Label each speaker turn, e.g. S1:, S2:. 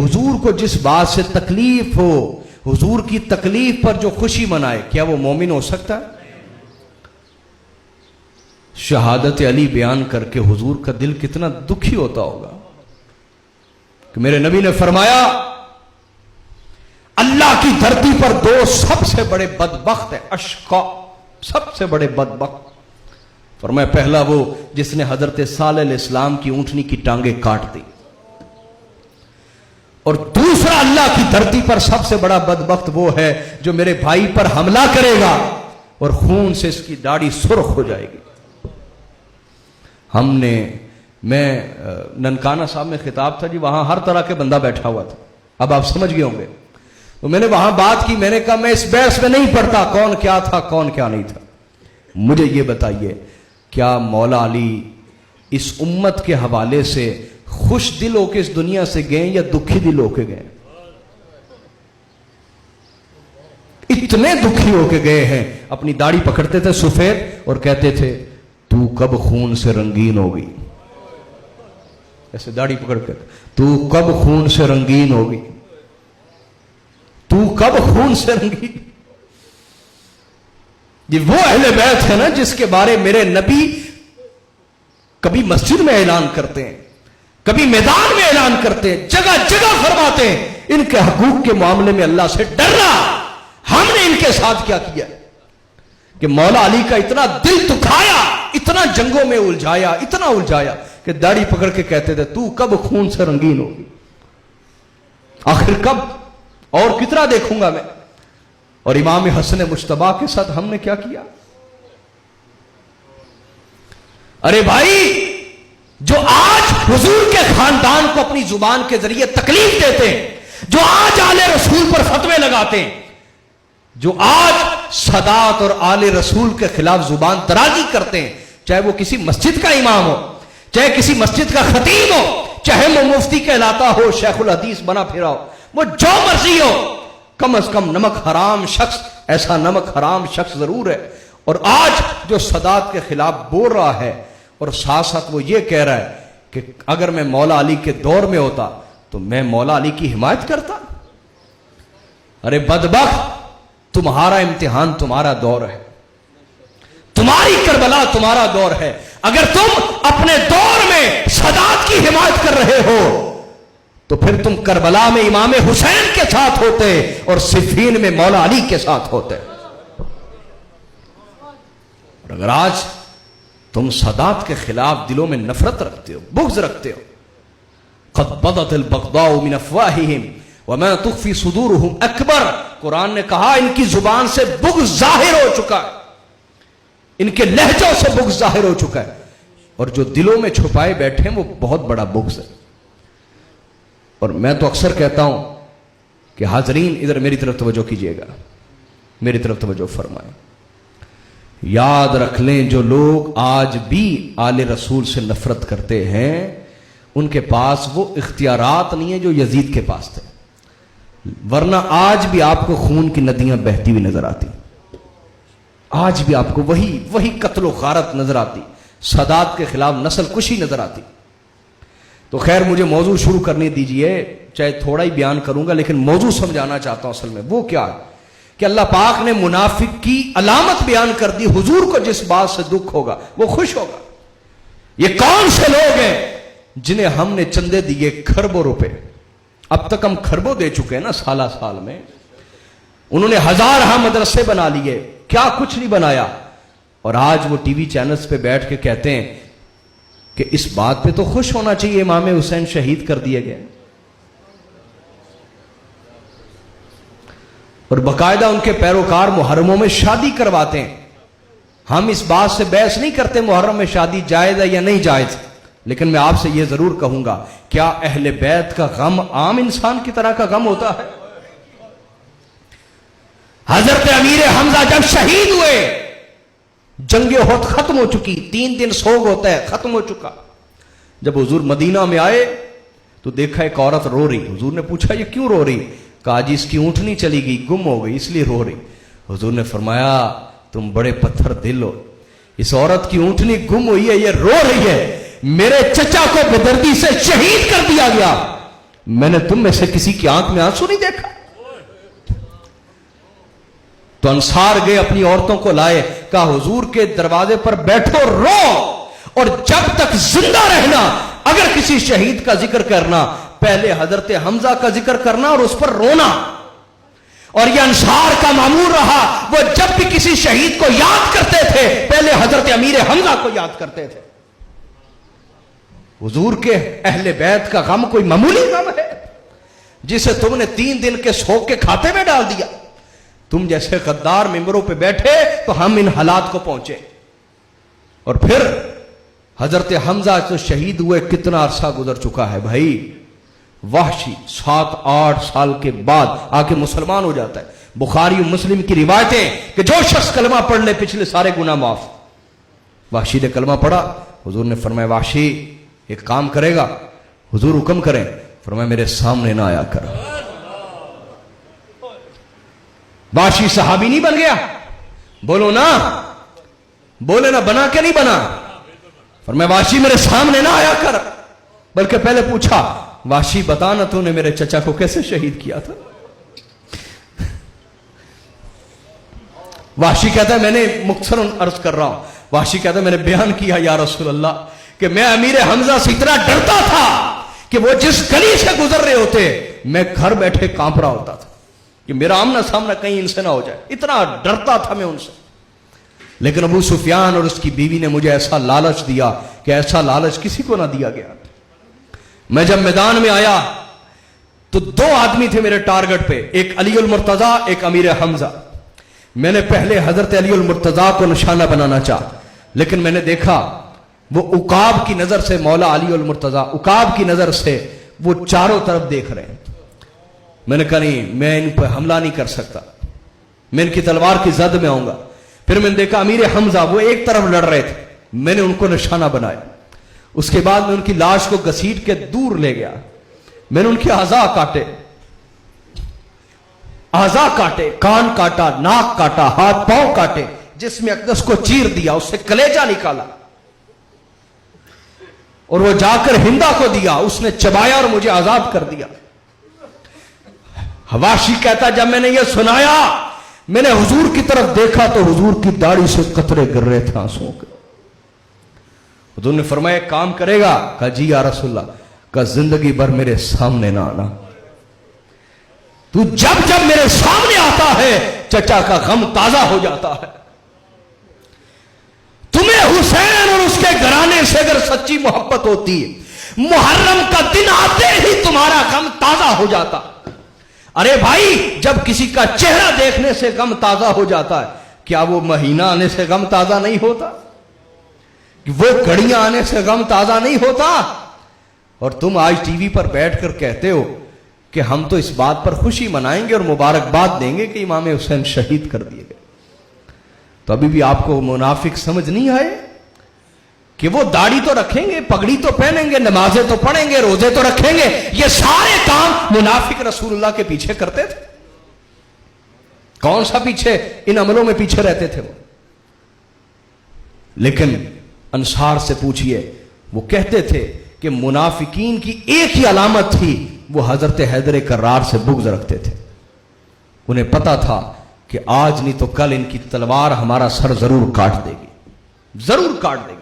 S1: हुजूर को जिस बात से तकलीफ हो, हुजूर की तकलीफ पर जो खुशी मनाए, क्या वो मोमिन हो सकता है? शहादत अली बयान करके हुजूर का दिल कितना दुखी होता होगा कि मेरे नबी ने फरमाया अल्लाह की धरती पर दो सबसे बड़े बदबख्त है, अशका, सबसे बड़े बदबख्त। फरमाया पहला वो जिसने हजरत सालेह अलैहिस्सलाम की ऊंटनी की टांगे काट दी, और दूसरा अल्लाह की धरती पर सबसे बड़ा बदबख्त वो है जो मेरे भाई पर हमला करेगा और खून से इसकी दाढ़ी सुर्ख हो जाएगी। मैं ननकाना साहब में खिताब था जी, वहां हर तरह के बंदा बैठा हुआ था, अब आप समझ गए होंगे। तो मैंने वहां बात की, मैंने कहा मैं इस बहस में नहीं पढ़ता कौन क्या था कौन क्या नहीं था, मुझे ये बताइए क्या मौला अली इस उम्मत के हवाले से खुश दिल होकर इस दुनिया से गए या दुखी दिल होकर गए? इतने दुखी होकर गए हैं, अपनी दाढ़ी पकड़ते थे सफेद और कहते थे तू कब खून से रंगीन होगी, ऐसे दाढ़ी पकड़ कर, तू कब खून से रंगीन होगी, तू कब खून से रंगीन। ये वो अहले बैत है ना जिसके बारे मेरे नबी कभी मस्जिद में ऐलान करते हैं, कभी मैदान में ऐलान करते हैं, जगह जगह फरमाते हैं इनके हकूक के मामले में अल्लाह से डरना। हमने इनके साथ क्या किया कि मौला अली का इतना दिल दुखाया, इतना जंगों में उलझाया, इतना उलझाया कि दाढ़ी पकड़ के कहते थे तू कब खून से रंगीन होगी, आखिर कब, और कितना देखूंगा मैं। और इमाम हसन मुश्तबा के साथ हमने क्या किया? अरे भाई जो आज हुजूर के खानदान को अपनी जुबान के जरिए तकलीफ देते हैं, जो आज आले रसूल पर फतवे लगाते हैं, जो आज सदात और आले रसूल के खिलाफ जुबान दराजी करते हैं, चाहे वो किसी मस्जिद का इमाम हो, चाहे किसी मस्जिद का खतीब हो, चाहे वो मुफ्ती कहलाता हो, शेखुल हदीस बना फिरा हो, वो जो मर्जी हो, कम से कम नमक हराम शख्स, ऐसा नमक हराम शख्स जरूर है। और आज जो सदात के खिलाफ बोल रहा है और साथ साथ वो ये कह रहा है कि अगर मैं मौला अली के दौर में होता तो मैं मौला अली की हिमायत करता। अरे बदबख्त, तुम्हारा इम्तिहान तुम्हारा दौर है, तुम्हारी करबला तुम्हारा दौर है। अगर तुम अपने दौर में सदात की हिमायत कर रहे हो तो फिर तुम करबला में इमाम हुसैन के साथ होते और सिफीन में मौला अली के साथ होते। और अगर आज तुम सदात के खिलाफ दिलों में नफरत रखते हो, बुग़्ज़ रखते हो, क़द बदतिल बग़दाउ मिन अफ़वाहिहिम व मा तुख़फ़ी सुदूरुहुम अकबर, कुरान ने कहा इनकी जुबान से बुग़्ज़ जाहिर हो चुका है, इनके लहजों से बुग़्ज़ जाहिर हो चुका है, और जो दिलों में छुपाए बैठे हैं वो बहुत बड़ा बुग़्ज़ है। और मैं तो अक्सर कहता हूं कि हाज़रीन इधर मेरी तरफ तवज्जो कीजिएगा, मेरी तरफ तवज्जो फरमाएं। याद रख लें जो लोग आज भी आले रसूल से नफरत करते हैं उनके पास वो इख्तियारात नहीं है जो यजीद के पास थे, वरना आज भी आपको खून की नदियां बहती हुई नजर आती, आज भी आपको वही कत्लो गारत नजर आती, सदात के खिलाफ नस्ल कुशी नजर आती। तो खैर मुझे मौजू शुरू करने दीजिए, चाहे थोड़ा ही बयान करूंगा लेकिन मौजू समझाना चाहता हूं। असल में वो क्या है कि अल्लाह पाक ने मुनाफिक की अलामत बयान कर दी, हुजूर को जिस बात से दुख होगा वो खुश होगा। ये कौन से लोग हैं जिन्हें हमने चंदे दिए खरबों रुपए, अब तक हम खरबों दे चुके हैं ना साल में, उन्होंने हजार मदरसे बना लिए, क्या कुछ नहीं बनाया, और आज वो टीवी चैनल्स पे बैठ के कहते हैं कि इस बात पे तो खुश होना चाहिए इमाम हुसैन शहीद कर दिए गए, और बकायदा उनके पैरोकार मुहर्रमों में शादी करवाते हैं। हम इस बात से बहस नहीं करते मुहर्रम में शादी जायज है या नहीं जायज, लेकिन मैं आपसे यह जरूर कहूंगा, क्या अहले बैत का गम आम इंसान की तरह का गम होता है? हजरत अमीर हमजा जब शहीद हुए, जंगे होत खत्म हो चुकी, 3 दिन सोग होता है, खत्म हो चुका। जब हुजूर मदीना में आए तो देखा एक औरत रो रही, हुजूर ने पूछा ये क्यों रो रही? कहा जी इसकी ऊँटनी चली गई, गुम हो गई, इसलिए रो रही। हुजूर ने फरमाया तुम बड़े पत्थर दिल हो, इस औरत की ऊँटनी गुम हुई है, ये रो रही है, मेरे चचा को बेदर्दी से शहीद कर दिया गया, मैंने तुम में से किसी की आंख में आंसू नहीं देखा। तो अंसार गए, अपनी औरतों को लाए, कहा हुजूर के दरवाजे पर बैठो, रो, और जब तक जिंदा रहना अगर किसी शहीद का जिक्र करना, पहले हजरत हमजा का जिक्र करना और उस पर रोना। और यह अंसार का मामूल रहा, वो जब भी किसी शहीद को याद करते थे पहले हजरत अमीर हमजा को याद करते थे। हुजूर के अहले बैत का गम कोई मामूली गम है जिसे तुमने 3 दिन के शोक के खाते में डाल दिया। तुम जैसे गद्दार मिंबरों पे बैठे तो हम इन हालात को पहुंचे। और फिर हजरत हमजा तो शहीद हुए, कितना अरसा गुजर चुका है भाई। वाहशी 7-8 साल के बाद आके मुसलमान हो जाता है। बुखारी और मुस्लिम की रिवायतें कि जो शख्स कलमा पढ़ ले पिछले सारे गुनाह माफ। वाहशी ने कलमा पढ़ा, हुजूर ने फरमाया वाहशी एक काम करेगा, हुजूर हुक्म करें, फरमाया मेरे सामने ना आया कर। वाहशी सहाबी नहीं बन गया, बोलो ना, बोले ना, बना के नहीं बना। फरमाया वाहशी मेरे सामने ना आया कर, बल्कि पहले पूछा वाहशी बता ना तूने मेरे चचा को कैसे शहीद किया था। वाहशी कहता है मैंने मुख्तसरन अर्ज कर रहा हूं, वाहशी कहता है मैंने बयान किया या रसूल अल्लाह कि मैं अमीर हमजा से इतना डरता था कि वो जिस गली से गुजर रहे होते मैं घर बैठे कांप रहा होता था कि मेरा आमना सामना कहीं इनसे ना हो जाए, इतना डरता था मैं उनसे। लेकिन अबू सुफियान और उसकी बीवी ने मुझे ऐसा लालच दिया कि ऐसा लालच किसी को ना दिया गया। मैं जब मैदान में आया तो 2 आदमी थे मेरे टारगेट पे, एक अली उल मुर्तजा, एक अमीर हमजा। मैंने पहले हजरत अली उल मुर्तजा को निशाना बनाना चाहा, लेकिन मैंने देखा वो उकाब की नजर से, मौला अली उल मुर्तजा उकाब की नजर से वो चारों तरफ देख रहे हैं। मैंने कहा नहीं, मैं इन पर हमला नहीं कर सकता, मैं इनकी तलवार की जद में आऊंगा। फिर मैंने देखा अमीर हमजा वो एक तरफ लड़ रहे थे, मैंने उनको निशाना बनाया। उसके बाद मैं उनकी लाश को घसीट के दूर ले गया, मैंने उनके आज़ा काटे, आज़ा काटे, कान काटा, नाक काटा, हाथ पांव काटे, जिसमें अकदस को चीर दिया, उससे कलेजा निकाला और वो जाकर हिंदा को दिया, उसने चबाया और मुझे आजाद कर दिया। हवाशी कहता जब मैंने ये सुनाया मैंने हुजूर की तरफ देखा तो हुजूर की दाढ़ी से कतरे गिर रहे थे आंसुओं के। हुजूर ने फरमाया काम करेगा? कहा जी या रसूलल्लाह। कहा जिंदगी भर मेरे सामने ना आना, तू जब जब मेरे सामने आता है चचा का गम ताजा हो जाता है। तुम्हें हुसैन और उसके घराने से अगर सच्ची मोहब्बत होती है, मुहर्रम का दिन आते ही तुम्हारा गम ताजा हो जाता। अरे भाई जब किसी का चेहरा देखने से गम ताजा हो जाता है, क्या वो महीना आने से गम ताजा नहीं होता? वो घड़ियां आने से गम ताजा नहीं होता? और तुम आज टीवी पर बैठकर कहते हो कि हम तो इस बात पर खुशी मनाएंगे और मुबारकबाद देंगे कि इमाम हुसैन शहीद कर दिए गए। तो अभी भी आपको मुनाफिक समझ नहीं आए कि वो दाढ़ी तो रखेंगे, पगड़ी तो पहनेंगे, नमाजें तो पढ़ेंगे, रोजे तो रखेंगे, ये सारे काम मुनाफिक रसूलुल्लाह के पीछे करते थे। कौन सा पीछे? इन अमलों में पीछे रहते थे वो। लेकिन अंसार से पूछिए, वो कहते थे कि मुनाफिकीन की एक ही अलामत थी, वो हजरत हैदर कर्रार से बुग़्ज़ रखते थे। उन्हें पता था कि आज नहीं तो कल इनकी तलवार हमारा सर जरूर काट देगी, जरूर काट देगी।